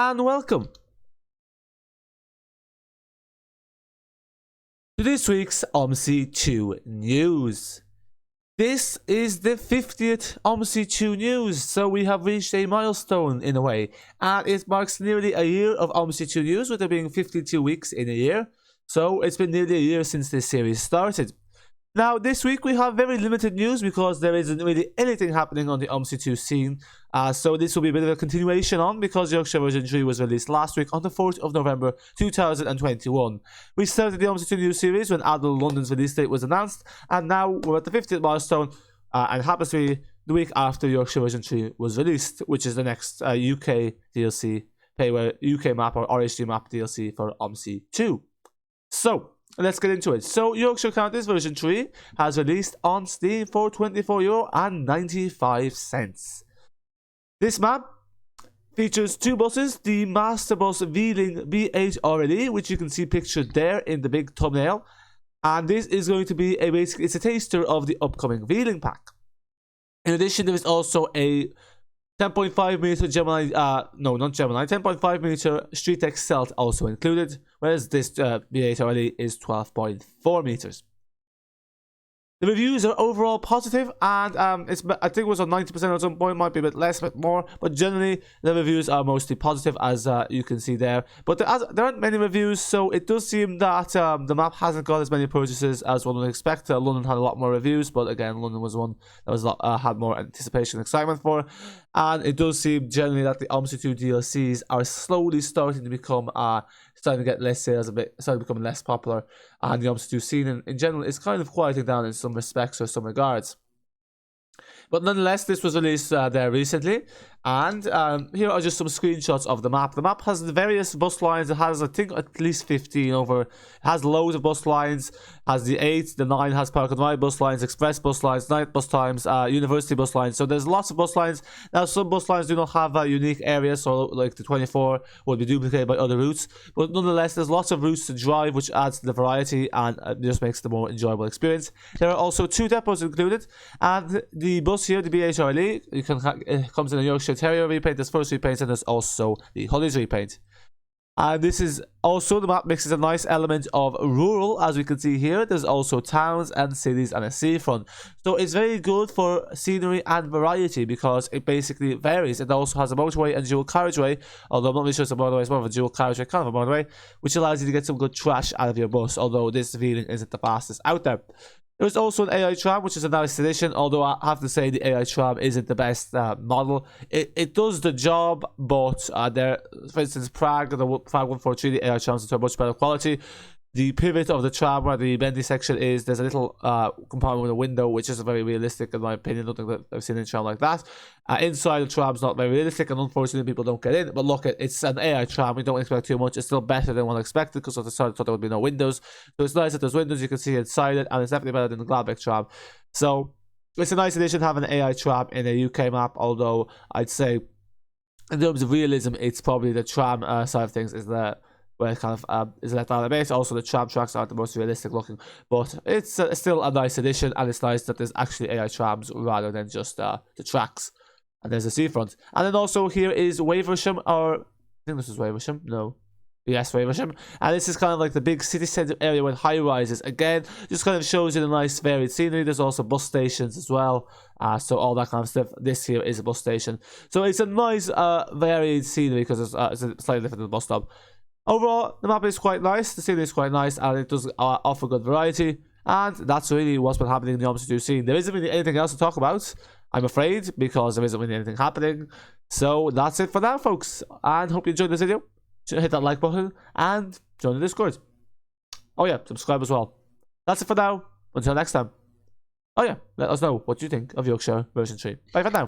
and welcome to this week's Omsi 2 news. This is the 50th Omsi 2 news, so we have reached a milestone in a way, and it marks nearly a year of Omsi 2 news, with there being 52 weeks in a year, so it's been nearly a year since this series started. Now, this week we have very limited news because there isn't really anything happening on the Omsi 2 scene, so this will be a bit of a continuation on, because Yorkshire version 3 was released last week on the 4th of November 2021. We started the Omsi 2 news series when Admiral London's release date was announced, and now we're at the 50th milestone, and it happens to be the week after Yorkshire version 3 was released, which is the next UK DLC, UK map or RHD map DLC for Omsi 2. So, let's get into it. So, Yorkshire Counties version 3 has released on Steam for €24.95. This map features two buses, the Masterbus Veiling B8RLE, which you can see pictured there in the big thumbnail. And this is going to be it's a taster of the upcoming Veiling pack. In addition, there is also a 10.5mm Gemini, 10.5mm Street X Stealth also included, whereas this B8RLE is 12.4 meters. The reviews are overall positive, and I think it was on 90% at some point, might be a bit less, a bit more, but generally the reviews are mostly positive, as you can see there. But there aren't many reviews, so it does seem that the map hasn't got as many purchases as one would expect. London had a lot more reviews, but again, London was one that was had more anticipation and excitement for. And it does seem generally that the Omsi 2 DLCs are slowly starting to become starting to get less sales, starting to become less popular, and the Omsi 2 scene in general is kind of quieting down in some respects or some regards. But nonetheless, this was released there recently, and here are just some screenshots of the map. The map has the various bus lines. It has, I think, at least 15 over. It has loads of bus lines. Has the 8, the 9 has park and ride bus lines, express bus lines, night bus times, university bus lines. So there's lots of bus lines. Now, some bus lines do not have unique areas, so like the 24 will be duplicated by other routes. But nonetheless, there's lots of routes to drive, which adds to the variety and just makes the more enjoyable experience. There are also 2 depots included, and the bus here, the B8RLE, it comes in a Yorkshire Terrier repaint. There's first repaint, and there's also the Hollies repaint. And this is also, the map mixes a nice element of rural, as we can see here. There's also towns and cities and a seafront. So it's very good for scenery and variety because it basically varies. It also has a motorway and dual carriageway, although I'm not really sure it's a motorway, it's more of a dual carriageway, kind of a motorway, which allows you to get some good trash out of your bus, although this Veiling isn't the fastest out there. There's also an AI tram, which is a nice addition, although I have to say the AI tram isn't the best model. It does the job, but for instance, Prague 143, the AI trams are much better quality. The pivot of the tram where the bendy section is, there's a little compartment with a window, which is very realistic in my opinion. I don't think that I've seen a tram like that. Inside the tram's not very realistic, and unfortunately people don't get in. But look, it's an AI tram. We don't expect too much. It's still better than what I expected, because at the start I thought there would be no windows. So it's nice that there's windows, you can see inside it, and it's definitely better than the Gladbeck tram. So it's a nice addition having an AI tram in a UK map, although I'd say in terms of realism, it's probably the tram side of things is where it kind of is let down a bit. Also, the tram tracks aren't the most realistic looking, but it's still a nice addition, and it's nice that there's actually AI trams rather than just the tracks. And there's a seafront. And then also here is Waversham, or I think this is Waversham, no. Yes, Waversham. And this is kind of like the big city centre area with high rises. Again, just kind of shows you the nice varied scenery. There's also bus stations as well. So all that kind of stuff. This here is a bus station. So it's a nice varied scenery because it's slightly different than the bus stop. Overall, the map is quite nice, the scenery is quite nice, and it does offer good variety. And that's really what's been happening in the Omsi 2 scene. There isn't really anything else to talk about, I'm afraid, because there isn't really anything happening. So that's it for now, folks. And hope you enjoyed this video. Hit that like button and join the Discord. Oh yeah, subscribe as well. That's it for now. Until next time. Oh yeah, let us know what you think of Yorkshire version 3. Bye for now.